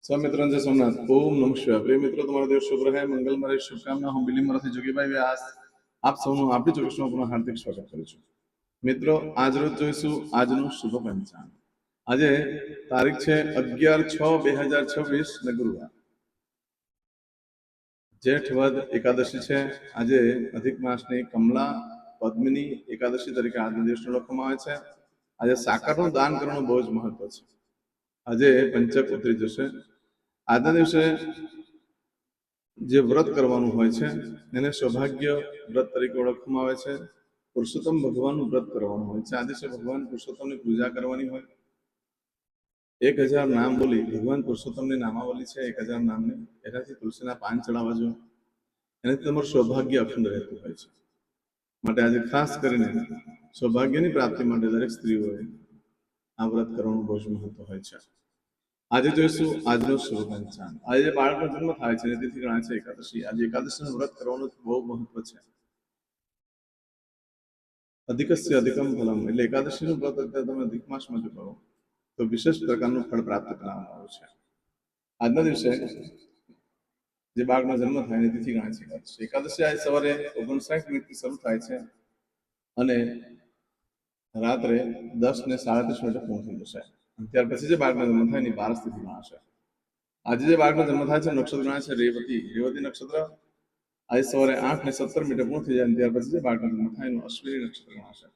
સ્વામિત્રંજય સોમનાથ ઓમ નમઃ શિવાય। પ્રિય મિત્રો, તમારો દિવસ શુભ રહે, મંગલમય રહે, શુભકામના। હું બિલીમરાથી જોગીભાઈ વ્યાસ આપ સૌનું આપણી ચોકસમાં પુનઃ હાર્દિક સ્વાગત કરું છું। મિત્રો, આજ રોજ જોઈશું આજનું શુભ પંચાંગ। આજે તારીખ છે 11/6/2026 ને ગુરુવાર, જેઠ વદ એકાદશી છે। આજે અધિક માસની કમલા પદ્મિની એકાદશી તરીકે આજના દિવસને ઓળખવામાં આવે છે। આજે સાકરનું દાન કરવાનું બહુ જ મહત્વ છે। આજે પંચક ઉતરી જશે। આજના દિવસે જે વ્રત કરવાનું હોય છે એને સૌભાગ્ય વ્રત તરીકે ઓળખવામાં આવે છે। પુરુષોત્તમ ભગવાનનું વ્રત કરવાનું હોય છે। આ દિવસે ભગવાન પુરુષોત્તમની પૂજા કરવાની હોય। 1000 નામ બોલી ભગવાન પુરુષોત્તમની નામાવલી છે 1000 નામની, એનાથી તુલસીના પાન ચડાવવા જોઈએ। એનાથી તમારું સૌભાગ્ય અખંડ રહેતું હોય છે। માટે આજે ખાસ કરીને સૌભાગ્યની પ્રાપ્તિ માટે દરેક સ્ત્રીઓએ આ વ્રત કરવાનું બહુ જ મહત્વ હોય છે। આજે જોઈશું આજનો શુભ પંચાંગ। આજે બાળકનો જન્મ થાય છે તેથી ગણાય છે એકાદશી। આજે એકાદશીનું વ્રત કરવાનું બહુ મહત્વ છે। અધિકસ્ય અધિકમ ફલમ, એટલે એકાદશીનું વ્રત અત્યારે તમે અધિક માસમાં જો કરો તો વિશેષ પ્રકારનું ફળ પ્રાપ્ત કરવામાં આવે છે। આજના દિવસે જે બાળકનો જન્મ થાય એની તિથિ ગણાય છે એકાદશી। એકાદશી આજે સવારે 59 મિનિટથી શરૂ થાય છે અને રાત્રે 10:37 પૂર્ણ થઈ જશે। ત્યાર પછી જે બાળકનો જન્મ થાય એની 12 તિથિ ગણાશે। આજે જે બાળકનો જન્મ થાય છે નક્ષત્ર ગણાય છે રેવતી। રેવતી નક્ષત્ર આજે સવારે 8:17 પૂર્ણ થઈ જાય ત્યાર પછી જે બાળકનો જન્મ થાય એનું અશ્વિની નક્ષત્ર ગણાશે।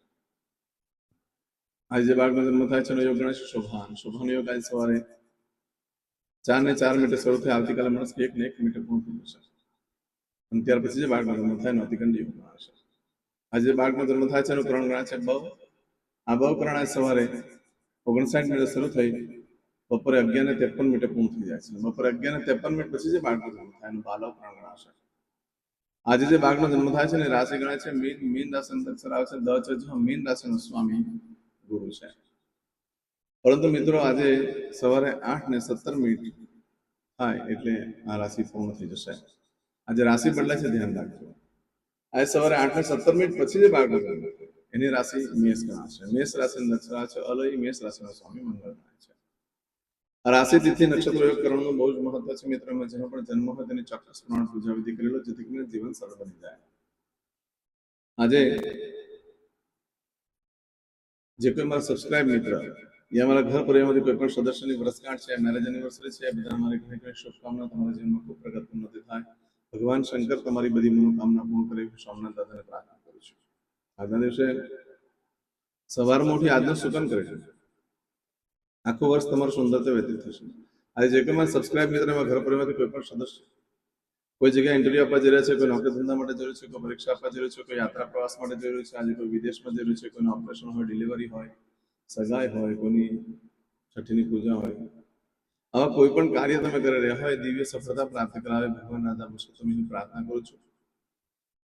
આજે જે બાળકનો જન્મ થાય છે એનો યોગ ગણાય છે શોભાન। શોભાન યોગ આજે સવારે 4:04 શરૂ થાય, આવતીકાલે મળશે 1:01 પૂર્ણ થઈ જશે અને ત્યાર પછી જે બાળકનો જન્મ થાય એનો અતિકંડ યોગ ગણાશે। આજે જે બાળકનો જન્મ થાય છે એનું કરણ ગણાય છે બવ। આ બવ કરણ આજે સવારે 59 શરૂ થઈ બપોરે 11:53 પૂર્ણ થઈ જાય છે। બપોરે 11:53 પછી જે બાળકનો જન્મ થાય એનું બાલવ કરણ ગણાશે। આજે જે બાળકનો જન્મ થાય છે ને રાશિ ગણાય છે મીન। મીન રાશિનો અક્ષર આવે છે દ છે। જો મીન રાશિનો સ્વામી ગુરુ છે। પરંતુ મિત્રો આજે સવારે 8:17 થાય એટલે આ રાશિ પૂર્ણ થઈ જશે। આજે રાશિ બદલાય છે, ધ્યાન રાખજો। આજે સવારે 8:17 પછી જે બાળકનો જન્મ થાય એની રાશિ મેષ ગણાશે। મેષ રાશિનો અક્ષર આવે છે અલય। મેષ રાશિનો સ્વામી મંગળ ગણાય છે। રાશિ તિથિ નક્ષત્ર યોગ કરવાનું બહુ જ મહત્વ છે મિત્રો। જેનો પણ જન્મ હોય તેની ચોક્કસ પ્રમાણે પૂજા વિધિ કરી લો જેથી કરીને જીવન સરળ બની જાય। આજે જે કોઈ મારા સબસ્ક્રાઇબ મિત્ર યા મારા ઘર પરિવારમાંથી કોઈ પણ સદસ્યની વર્ષગાંઠ છે, મેરેજ એનિવર્સરી છે, બધા મારી ઘણી ઘણી શુભકામના। તમારા જીવનમાં ખૂબ પ્રગતિ ઉન્નતિ થાય। ભગવાન શંકર તમારી બધી મનોકામના પૂર્ણ કરે એવી સોમનાથ દાદાને પ્રાર્થના કરું છું। આજના દિવસે સવારમાં ઉઠી આજનું સુકન કરે છે, આખું વર્ષ તમારું સુંદરતા વ્યતીત થશે। આજે જે કોઈ મારા સબસ્ક્રાઇબ મિત્ર એમાં ઘર પરિવારમાંથી કોઈ પણ સદસ્ય કોઈ જગ્યાએ ઇન્ટરવ્યુ આપવા જઈ રહ્યા છે, કોઈ નોકરી ધંધા માટે જઈ રહ્યું છે, કોઈ પરીક્ષા આપવા જઈ રહ્યું છે, કોઈ યાત્રા પ્રવાસ માટે જઈ રહ્યું છે, આજે કોઈ વિદેશમાં જઈ રહ્યું છે, કોઈનું ઓપરેશન હોય, ડિલિવરી હોય, સગાઈ હોય, કોઈની છઠ્ઠીની પૂજા હોય, આવા કોઈ પણ કાર્ય તમે કરી રહ્યા હોય દિવ્ય સફળતા પ્રાપ્ત કરાવે ભગવાન રાધા પુરુષોત્તમની પ્રાર્થના કરું છું।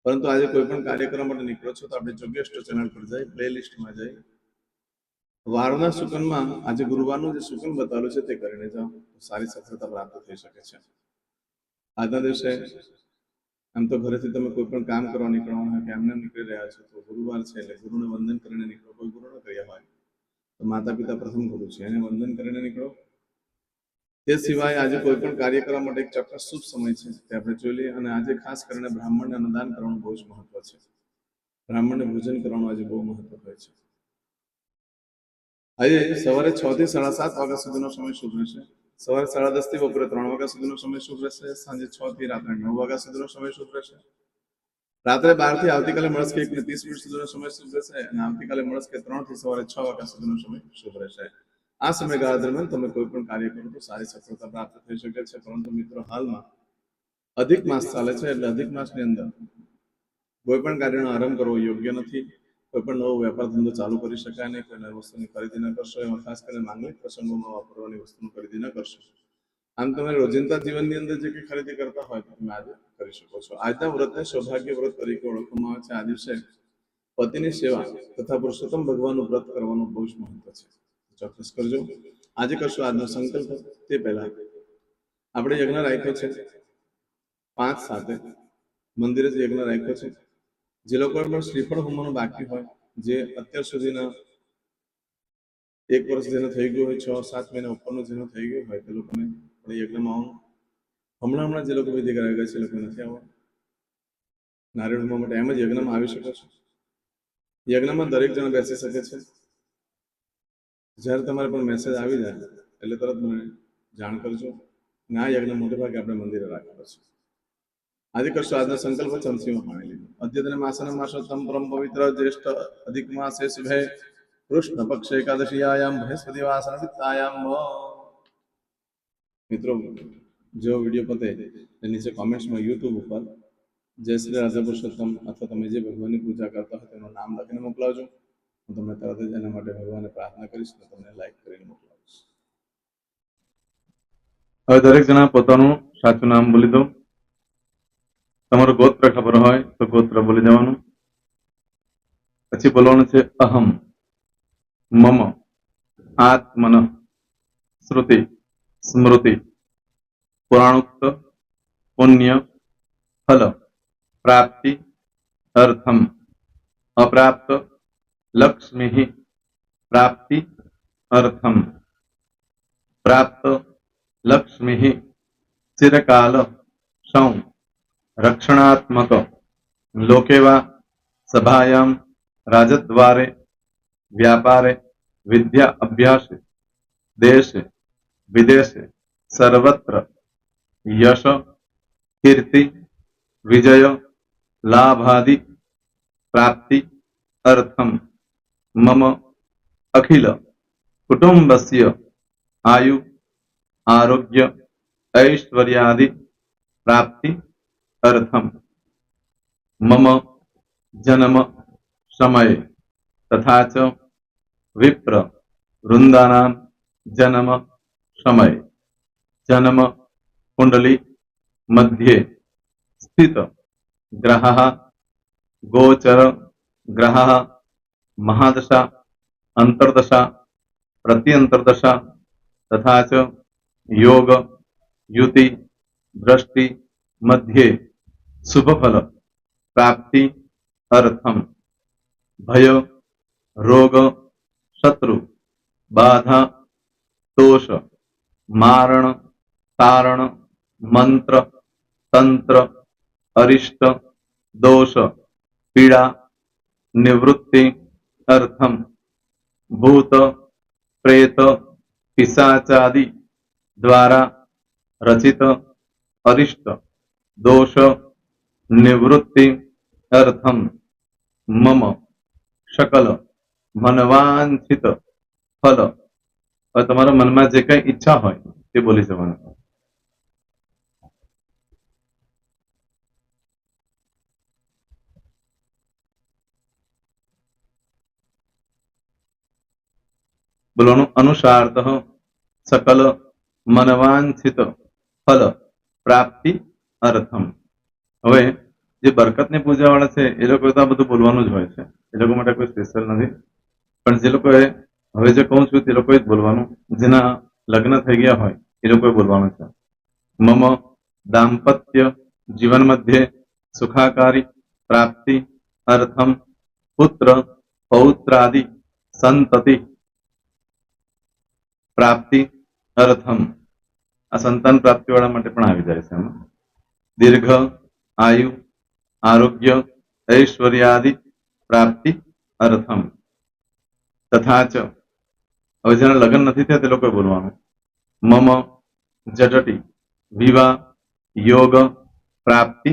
પરંતુ આજે કોઈ પણ કાર્ય કરવા માટે નીકળો છો તો આપણે યોગેસ્ટ ચેનલ પર જઈ પ્લે લિસ્ટમાં જઈ વારના સુકનમાં આજે ગુરુવારનું જે સુકન બતાવેલું છે તે કરીને જાઓ તો સારી સફળતા પ્રાપ્ત થઈ શકે છે। આજના દિવસે આમ તો ઘરેથી તમે કોઈ પણ કામ કરવા નીકળવાના હોય કે એમને નીકળી રહ્યા છો તો ગુરુવાર છે એટલે ગુરુને વંદન કરીને નીકળો। કોઈ ગુરુ ન કર્યા હોય તો માતા પિતા પ્રથમ ગુરુ છે, એને વંદન કરીને નીકળો। તે સિવાય આજે કોઈ પણ કાર્ય કરવા માટે એક ચોક્કસ શુભ સમય છે તે આપણે જોઈ લઈએ। અને આજે ખાસ કરીને બ્રાહ્મણને અન્નદાન કરવાનું બહુ જ મહત્વ છે। બ્રાહ્મણને ભોજન કરવાનું આજે બહુ મહત્વ હોય છે। આજે સવારે 6 થી 7:30 વાગ્યા સુધીનો સમય શુભ રહેશે। સવારે 10:30 થી બપોરે 3 વાગ્યા સુધીનો સમય શુભ રહેશે। સાંજે 6 થી રાત્રે 9 વાગ્યા સુધીનો સમય શુભ રહેશે। રાત્રે 12 થી આવતીકાલે મળસ્કે 1:30 સુધીનો સમય શુભ રહેશે અને આવતીકાલે મળસ્કે 3 થી સવારે 6 વાગ્યા સુધીનો સમય શુભ રહેશે। આ સમયગાળા દરમિયાન તમે કોઈ પણ કાર્ય કરો તો સારી સફળતા પ્રાપ્ત થઈ શકે છે। પરંતુ મિત્રો હાલમાં અધિક માસ ચાલે છે એટલે અધિક માસની અંદર કોઈ પણ કાર્યનો આરંભ કરવો યોગ્ય નથી। કોઈ પણ નવો વેપાર ધંધો ચાલુ કરી શકાય નહીં। કોઈ નવી વસ્તુની ખરીદી ન કરશો, એમાં ખાસ કરીને માંગલિક પ્રસંગોમાં વાપરવાની વસ્તુની ખરીદી ન કરશો। આમ તમે રોજિંદા જીવનની અંદર જે કંઈ ખરીદી કરતા હોય તો તમે આજે કરી શકો છો। આજના વ્રતને સૌભાગ્ય વ્રત તરીકે ઓળખવામાં આવે છે। આ દિવસે પતિની સેવા તથા પુરુષોત્તમ ભગવાનનું વ્રત કરવાનું બહુ જ મહત્વ છે, ચોક્કસ કરજો। આજે કરશો આજનો સંકલ્પ તે પહેલા આપણે યજ્ઞ રાખ્યો છે 5/7 મંદિરે યજ્ઞ રાખ્યો છે। જે લોકો પણ શ્રીફળ હોમવાનું બાકી હોય, જે અત્યાર સુધીના 1 વર્ષ જેને થઈ ગયું હોય, 6-7 મહિના ઉપરનું જેને થઈ ગયું હોય તે લોકોને પણ યજ્ઞમાં હમણાં જે લોકો વિધિ કરાવી ગયા છે એ લોકો નથી આવવા. નારિયેળ ઉમવા માટે એમ જ યજ્ઞમાં આવી શકો છો. યજ્ઞમાં દરેક જણ બેસી શકે છે. જ્યારે તમારે પણ મેસેજ આવી જાય એટલે તરત મને જાણ કરજો. ને આ યજ્ઞ મોટે ભાગે આપણે મંદિરે રાખેલો છે. આજે કરશો આજનો સંકલ્પ ચમચીમાં પાણી લીધું. અદ્યતન માસન માસોત્તમ પરમ પવિત્ર જ્યેષ્ઠ અધિક માસે શુભે કૃષ્ણ પક્ષ એકાદશીયાયામ બૃહસ્પતિ વાસન વિત્તાયામ. મિત્રો, જો વિડીયો પતે નીચે કોમેન્ટ્સમાં યુટ્યુબ ઉપર જય શ્રી રાધા પુરુષોત્તમ અથવા તમે જે ભગવાનની પૂજા કરતા હોય તેનું નામ લખીને મોકલાવજો. હું તમને તરત જ એના માટે ભગવાનને પ્રાર્થના કરીશ તો તમને લાઈક કરીને મોકલાવીશ. હવે દરેક જણા પોતાનું સાચું નામ બોલી દો. તમારું ગોત્ર ખબર હોય તો ગોત્ર બોલી દેવાનું. પછી બોલવાનું છે અહમ મમ આત્મન શ્રુતિ સ્મૃતિ પુરાણોક્ત પુણ્ય ફલ પ્રાપ્તિ અર્થમ અપ્રાપ્ત લક્ષ્મી પ્રાપ્તિ અર્થમ પ્રાપ્ત લક્ષ્મી ચિરકાલ સૌ રક્ષણાત્મક લોકેવા સભાયામ રાજદ્વારે વ્યાપારે વિદ્યા અભ્યાસે દેશે વિદેશે સર્વત્ર યશ કીર્તિ વિજય લાભાદિ પ્રાપ્તિ અર્થમ મમ અખિલ કુટુંબસ્ય આયુ આરોગ્ય ऐश्वर्यादि प्राप्ति अर्थम मम जन्म समय तथा च विप्र वृंदानां जन्म समय जन्म कुंडली मध्ये स्थित ग्रहः गोचर ग्रहः महादशा अंतर्दशा प्रत्यंतर्दशा तथा च योग युति दृष्टि मध्ये शुभ फल प्राप्ति अर्थम भय रोग शत्रु बाधा दोष मारण तारण मंत्र तंत्र अरिष्ट दोष पीड़ा निवृत्ति अर्थम भूत प्रेत पिशाचादि द्वारा रचित अरिष्ट दोष निवृत्ति अर्थम मम सकल मनवांछित फल. और तुम्हारा मन में जे कई इच्छा हो ते बोली जवाना. बोलो अनुसारतः सकल मनवांछित फल प्राप्ति अर्थम. હવે જે બરકતની પૂજા વાળા છે એ લોકો તો આ બધું બોલવાનું જ હોય છે. એ લોકો માટે કોઈ સ્પેશિયલ નથી. પણ જે લોકોએ હવે જે કહું છું તે લોકોએ જ બોલવાનું. જેના લગ્ન થઈ ગયા હોય એ લોકોએ બોલવાનું છે. મમ દાંપત્ય જીવન મધ્યે સુખાકારી પ્રાપ્તિ અર્થમ પુત્ર પૌત્રાદિ સંતતિ પ્રાપ્તિ અર્થમ. આ સંતાન પ્રાપ્તિ વાળા માટે પણ આવી જાય છે. એમાં દીર્ઘ આયુ આરોગ્ય ऐश्वर्यादि प्राप्ति अर्थम तथा च. હવે જેના લગ્ન નથી થયા તે લોકોએ બોલવાનું. મમ જટટી વિવાહ યોગ પ્રાપ્તિ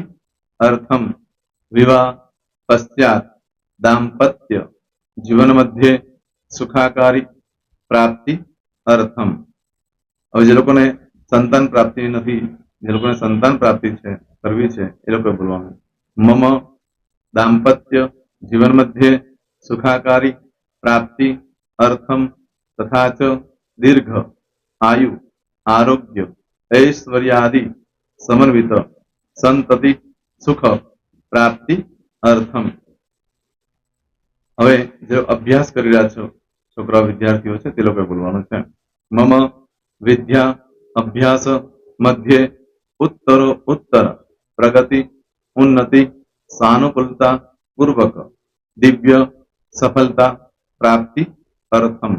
અર્થમ વિવાહ પશ્ચાત દાંપત્ય જીવન મધ્યે સુખાકારી પ્રાપ્તિ અર્થમ. હવે જે લોકોને સંતાન પ્રાપ્તિ નથી, જે લોકોને સંતાન પ્રાપ્તિ છે કરવી છે એ લોકોએ બોલવાનું. મમ दाम्पत्य जीवन मध्य सुखाकारी प्राप्ति अर्थम तथा च दीर्घ आयु आरोग्य ऐश्वर्यादि समन्वित संतति सुख प्राप्ति अर्थम. હવે જો અભ્યાસ કરી રહ્યા છો છોકરા વિદ્યાર્થીઓ છે તે લોકોએ બોલવાનું છે. મમ વિદ્યા અભ્યાસ મધ્યે ઉત્તરો ઉત્તર પ્રગતિ ઉન્નતિ सानुकूलता पूर्वक दिव्य सफलता प्राप्ति अर्थम.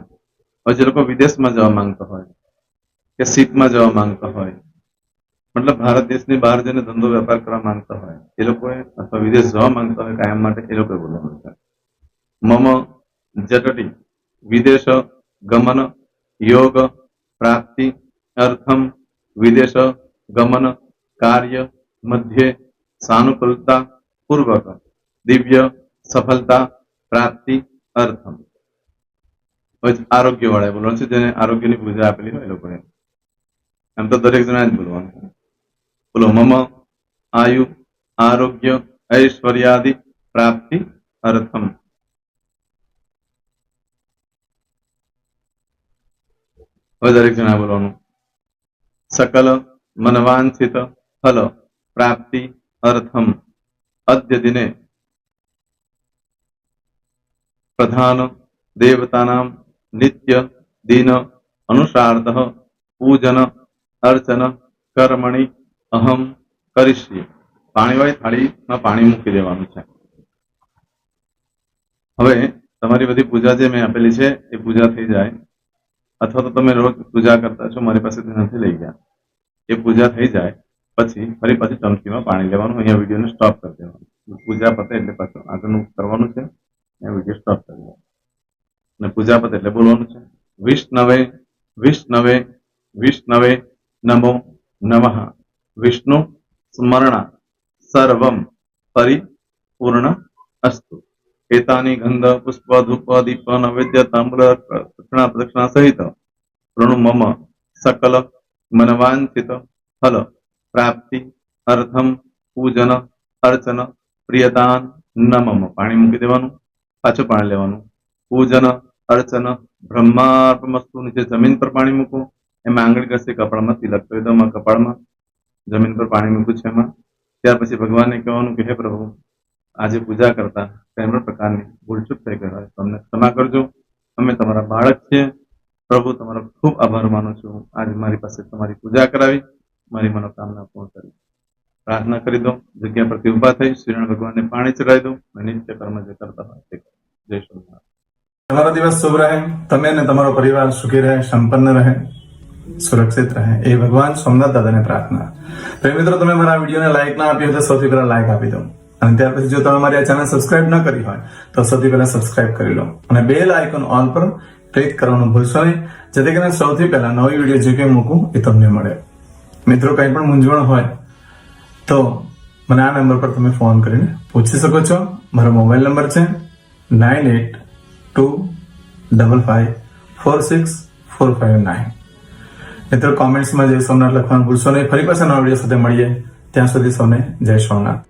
और जो लोग विदेश में जवा मांगता हो કે શીપમાં જવા માંગતા હોય, મતલબ ભારત દેશની બહાર જઈને ધંધો વેપાર કરવા માંગતા હોય એ લોકોએ, અથવા વિદેશ જવા માંગતા હોય કાયમ માટે, એ લોકોએ બોલવાનું છે. મમ જટટી વિદેશ ગમન યોગ પ્રાપ્તિ અર્થમ વિદેશ ગમન કાર્ય મધ્યે સાનુકૂળતા પૂર્વક દિવ્ય સફળતા પ્રાપ્તિ અર્થમ. હવે આરોગ્ય વાળા બોલવાનું છે, જેને આરોગ્યની પૂજા આપેલી હોય એ લોકોએ. એમ તો દરેક જણા જ બોલવાનું છે. બોલો. મમ આયુ આરોગ્ય ઐશ્વર્યાદિ પ્રાપ્તિ અર્થમ. હવે દરેક જણા બોલવાનું. સકલ મનવાંછિત ફલ પ્રાપ્તિ અર્થમ અદ્ય દિને પ્રધાન દેવતાનામ નિત્ય દિન અનુસાર્ધ પૂજન અર્ચન કર્મણિ અહમ કરીશ્યે. પાણીવાળી થાળીમાં પાણી મૂકી દેવાનું છે. હવે તમારી બધી પૂજા જે મેં આપેલી છે એ પૂજા થઈ જાય, અથવા તો તમે રોજ પૂજા કરતા છો, મારી પાસેથી નથી લઈ ગયા, એ પૂજા થઈ જાય પછી ફરી પાછી ચમચીમાં પાણી લેવાનું. અહીંયા વિડીયોને સ્ટોપ કરી દેવાનું. પૂજા પતે એટલે પાછું આગળનું કરવાનું છે. અહીંયા વિડીયો સ્ટોપ કરી દેવાનો અને પૂજા પતે એટલે બોલવાનું છે. વિષ્ણવે વિષ્ણવે વિષ્ણવે નમો નમઃ વિષ્ણુ સ્મરણા સર્વમ પરિપૂર્ણ અસ્તુ. એતાની ગંધ પુષ્પ ધૂપ દીપ નૈવેદ્ય તાંબૂલ પ્રદક્ષિણા સહિત ઋણુ મમ સકલ મનવાંછિત ફલ પ્રાપ્તિ અર્થમ પૂજન અર્ચન પ્રિયદાન નમમ. પાણી મૂકી દેવાનું, પાછું પાણી લેવાનું. પૂજન અર્ચન બ્રહ્માર્પણમસ્તુ. નીચે જમીન પર પાણી મૂકો, એમાં આંગળી ઘસી કપાળમાં તિલક કરી દો. કપાળમાં જમીન પર પાણી મૂક્યું છે એમાં. ત્યાર પછી ભગવાનને કહેવાનું કે હે પ્રભુ, આજે પૂજા કરતા કોઈ પણ પ્રકારની ભૂલચૂક થઈ ગઈ હોય તમને ક્ષમા કરજો. અમે તમારા બાળક છીએ પ્રભુ, તમારો ખૂબ આભાર માનું છું. આજે મારી પાસે તમારી પૂજા કરાવી, મારી મનોકામના પૂર્ણ કરી. પ્રાર્થના કરી દો. જગ્યા પરથી ઉભા થઈ શ્રીનારાયણ ભગવાનને પાણી ચડાવી દો અને નિત્ય કર્મ જે કરતા હોય તે કરો. જય શ્રી. તમારો દિવસ શુભ રહે. તમે અને તમારો પરિવાર સુખી રહે, સંપન્ન રહે, સુરક્ષિત રહે, એ ભગવાન સોમનાથ દાદાને પ્રાર્થના. તો મિત્રો, તમે મારા વિડીયોને લાઈક ના આપી હોય તો સૌથી પહેલા લાઈક આપી દો. અને ત્યાર પછી જો તમે મારી આ ચેનલ સબસ્ક્રાઇબ ન કરી હોય તો સૌથી પહેલા સબસ્ક્રાઇબ કરી લો અને બેલ આઇકોન ઓલ પર ક્લિક કરવાનું ભૂલશો નહીં, જેથી કરીને સૌથી પહેલા નવી વિડીયો જે કંઈ મૂકું એ તમને મળે. મિત્રો, કંઈ પણ મૂંઝવણ હોય તો મને આ નંબર પર તમે ફોન કરીને પૂછી શકો છો. મારો મોબાઈલ નંબર છે 9825546459. મિત્રો, કોમેન્ટ્સમાં જય સોમનાથ લખવાનું ભૂલશો નહીં. ફરી પાછા નવા વિડીયો સાથે મળીએ. ત્યાં સુધી સૌને જય સોમનાથ.